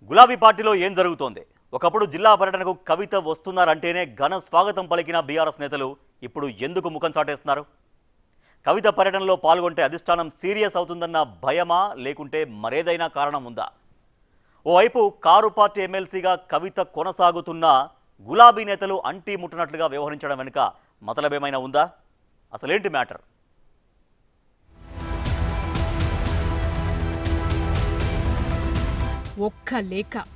గులాబీ పార్టీలో ఏం జరుగుతోంది? ఒకప్పుడు జిల్లా పర్యటనకు కవిత వస్తున్నారంటేనే ఘన స్వాగతం పలికిన బీఆర్ఎస్ నేతలు ఇప్పుడు ఎందుకు ముఖం చాటేస్తున్నారు? కవిత పర్యటనలో పాల్గొంటే అధిష్టానం సీరియస్ అవుతుందన్న భయమా, లేకుంటే మరేదైనా కారణం ఉందా? ఓవైపు కారు పార్టీ ఎమ్మెల్సీగా కవిత కొనసాగుతున్నా గులాబీ నేతలు అంటీ ముట్టనట్లుగా వ్యవహరించడం వెనుక మతలబేమైనా ఉందా? అసలేంటి మ్యాటర్?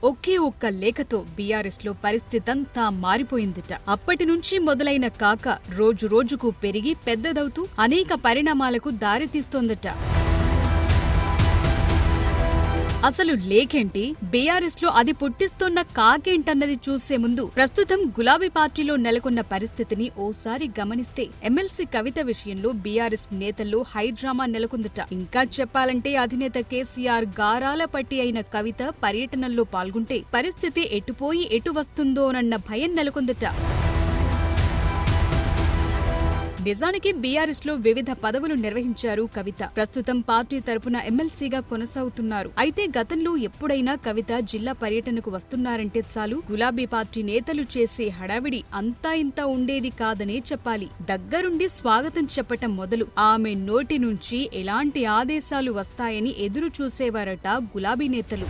ఒకే ఒక్క లేఖతో బీఆర్ఎస్ లో పరిస్థితంతా మారిపోయిందిట. అప్పటి నుంచి మొదలైన కాక రోజు రోజుకు పెరిగి పెద్దదవుతూ అనేక పరిణామాలకు దారితీస్తోందట. అసలు లేఖేంటి, బీఆర్ఎస్ లో అది పుట్టిస్తోన్న కాకేంటన్నది చూసే ముందు ప్రస్తుతం గులాబీ పార్టీలో నెలకొన్న పరిస్థితిని ఓసారి గమనిస్తే ఎమ్మెల్సీ కవిత విషయంలో బీఆర్ఎస్ నేతల్లో హైడ్రామా నెలకొందట. ఇంకా చెప్పాలంటే అధినేత కేసీఆర్ గారాల పట్టి అయిన కవిత పర్యటనల్లో పాల్గొంటే పరిస్థితి ఎటుపోయి ఎటు వస్తుందోనన్న భయం నెలకొందట. నిజానికి బీఆర్ఎస్ లో వివిధ పదవులు నిర్వహించారు కవిత. ప్రస్తుతం పార్టీ తరపున ఎమ్మెల్సీగా కొనసాగుతున్నారు. అయితే గతంలో ఎప్పుడైనా కవిత జిల్లా పర్యటనకు వస్తున్నారంటే చాలు గులాబీ పార్టీ నేతలు చేసే హడావిడి అంతా ఇంత ఉండేది కాదనే చెప్పాలి. దగ్గరుండి స్వాగతం చెప్పటం మొదలు ఆమె నోటి నుంచి ఎలాంటి ఆదేశాలు వస్తాయని ఎదురు చూసేవారట గులాబీ నేతలు.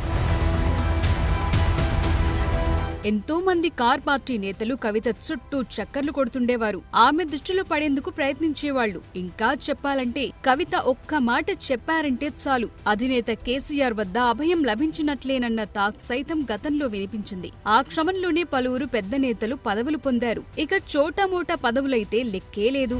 ఎంతో మంది కార్ పార్టీ నేతలు కవిత చుట్టూ చక్కర్లు కొడుతుండేవారు. ఆమె దృష్టిలో పడేందుకు ప్రయత్నించేవాళ్లు. ఇంకా చెప్పాలంటే కవిత ఒక్క మాట చెప్పారంటే చాలు అధినేత కేసీఆర్ వద్ద అభయం లభించినట్లేనన్న టాక్ సైతం గతంలో వినిపించింది. ఆ క్రమంలోనే పలువురు పెద్ద నేతలు పదవులు పొందారు. ఇక చోటామోటా పదవులైతే లెక్కే లేదు.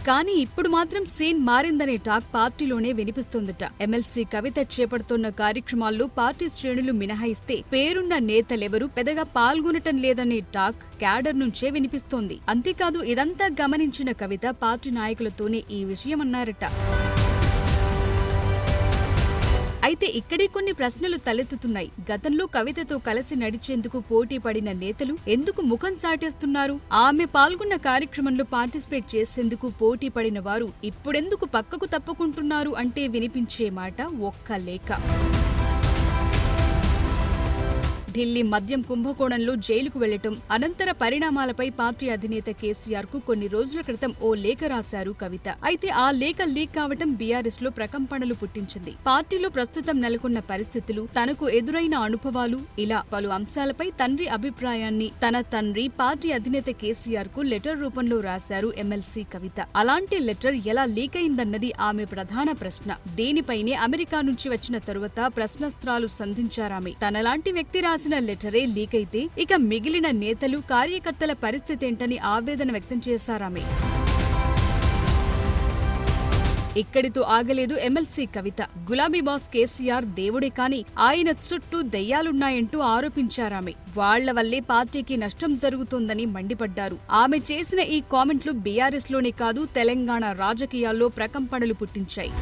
కానీ ఇప్పుడు మాత్రం సీన్ మారిందనే టాక్ పార్టీలోనే వినిపిస్తోందట. ఎమ్మెల్సీ కవిత చేపడుతున్న కార్యక్రమాల్లో పార్టీ శ్రేణులు మినహాయిస్తే పేరున్న నేతలెవరూ పెద్దగా పాల్గొనటం లేదనే టాక్ క్యాడర్ నుంచే వినిపిస్తోంది. అంతేకాదు ఇదంతా గమనించిన కవిత పార్టీ నాయకులతోనే ఈ విషయం అన్నారట. అయితే ఇక్కడే కొన్ని ప్రశ్నలు తలెత్తుతున్నాయి. గతంలో కవితతో కలిసి నడిచేందుకు పోటీ పడిన నేతలు ఎందుకు ముఖం చాటేస్తున్నారు? ఆమె పాల్గొన్న కార్యక్రమంలో పార్టిసిపేట్ చేసేందుకు పోటీ పడిన వారు ఇప్పుడెందుకు పక్కకు తప్పుకుంటున్నారు అంటే వినిపించే మాట ఒక్క లేఖ. ఢిల్లీ మద్యం కుంభకోణంలో జైలుకు వెళ్లటం, అనంతర పరిణామాలపై పార్టీ అధినేత కేసీఆర్ కు కొన్ని రోజుల క్రితం ఓ లేఖ రాశారు కవిత. అయితే ఆ లేఖ లీక్ కావటం బీఆర్ఎస్ లో ప్రకంపనలు పుట్టించింది. పార్టీలో ప్రస్తుతం నెలకొన్న పరిస్థితులు, తనకు ఎదురైన అనుభవాలు, ఇలా పలు అంశాలపై తండ్రి అభిప్రాయాన్ని తన తండ్రి పార్టీ అధినేత కేసీఆర్ కు లెటర్ రూపంలో రాశారు ఎమ్మెల్సీ కవిత. అలాంటి లెటర్ ఎలా లీక్ అయిందన్నది ఆమె ప్రధాన ప్రశ్న. దీనిపైనే అమెరికా నుంచి వచ్చిన తరువాత ప్రశ్నాస్త్రాలు సంధించారామె. తనలాంటి వ్యక్తి రాసిన లెటరే లీక్ అయితే ఇక మిగిలిన నేతలు, కార్యకర్తల పరిస్థితేంటని ఆవేదన వ్యక్తం చేశారామె. ఇక్కడితో ఆగలేదు ఎమ్మెల్సీ కవిత. గులాబీ బాస్ కేసీఆర్ దేవుడే కాని ఆయన చుట్టూ దెయ్యాలున్నాయంటూ ఆరోపించారామె. వాళ్ల వల్లే పార్టీకి నష్టం జరుగుతోందని మండిపడ్డారు. ఆమె చేసిన ఈ కామెంట్లు బీఆర్ఎస్ లోనే కాదు తెలంగాణ రాజకీయాల్లో ప్రకంపనలు పుట్టించాయి.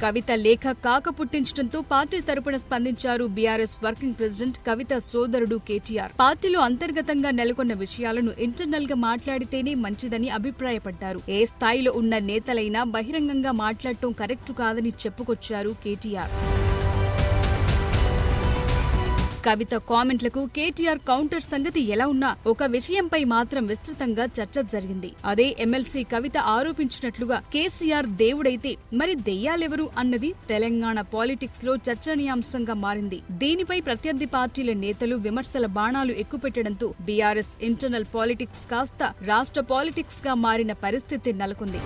కవిత లేఖ కాక పుట్టించడంతో పార్టీ తరపున స్పందించారు బీఆర్ఎస్ వర్కింగ్ ప్రెసిడెంట్ కవిత సోదరుడు కేటీఆర్. పార్టీలో అంతర్గతంగా నెలకొన్న విషయాలను ఇంటర్నల్ గా మాట్లాడితేనే మంచిదని అభిప్రాయపడ్డారు. ఏ స్థాయిలో ఉన్న నేతలైనా బహిరంగంగా మాట్లాడటం కరెక్టు కాదని చెప్పుకొచ్చారు కేటీఆర్. కవిత కామెంట్లకు కేటీఆర్ కౌంటర్ సంగతి ఎలా ఉన్నా ఒక విషయంపై మాత్రం విస్తృతంగా చర్చ జరిగింది. అదే ఎమ్మెల్సీ కవిత ఆరోపించినట్లుగా కేసీఆర్ దేవుడైతే మరి దెయ్యాలెవరు అన్నది తెలంగాణ పాలిటిక్స్ లో చర్చనీయాంశంగా మారింది. దీనిపై ప్రత్యర్థి పార్టీల నేతలు విమర్శల బాణాలు ఎక్కుపెట్టడంతో బీఆర్ఎస్ ఇంటర్నల్ పాలిటిక్స్ కాస్త రాష్ట్ర పాలిటిక్స్ గా మారిన పరిస్థితి నెలకొంది.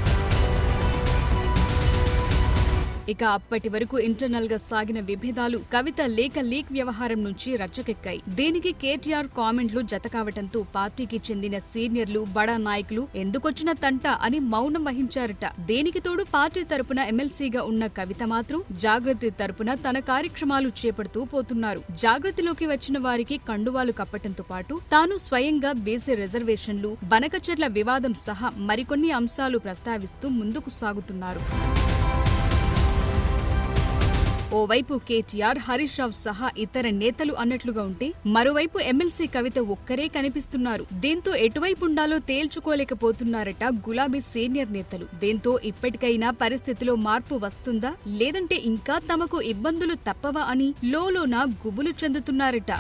ఇక అప్పటి వరకు ఇంటర్నల్ గా సాగిన విభేదాలు కవిత లేఖ లీక్ వ్యవహారం నుంచి రచ్చకెక్కాయి. దీనికి కేటీఆర్ కామెంట్లు జతకావటంతో పార్టీకి చెందిన సీనియర్లు, బడా నాయకులు ఎందుకొచ్చిన తంట అని మౌనం వహించారట. దేనికి తోడు పార్టీ తరపున ఎమ్మెల్సీగా ఉన్న కవిత మాత్రం జాగృతి తరపున తన కార్యక్రమాలు చేపడుతూ పోతున్నారు. జాగృతిలోకి వచ్చిన వారికి కండువాలు కప్పటంతో పాటు తాను స్వయంగా బీసీ రిజర్వేషన్లు, బనకచెర్ల వివాదం సహా మరికొన్ని అంశాలు ప్రస్తావిస్తూ ముందుకు సాగుతున్నారు. ఓవైపు కేటీఆర్, హరీష్ రావు సహా ఇతర నేతలు అన్నట్లుగా ఉంటే మరోవైపు ఎమ్మెల్సీ కవిత ఒక్కరే కనిపిస్తున్నారు. దీంతో ఎటువైపు ఉండాలో తేల్చుకోలేకపోతున్నారట గులాబీ సీనియర్ నేతలు. దీంతో ఇప్పటికైనా పరిస్థితిలో మార్పు వస్తుందా లేదంటే ఇంకా తమకు ఇబ్బందులు తప్పవా అని లోలోన గుబులు చెందుతున్నారట.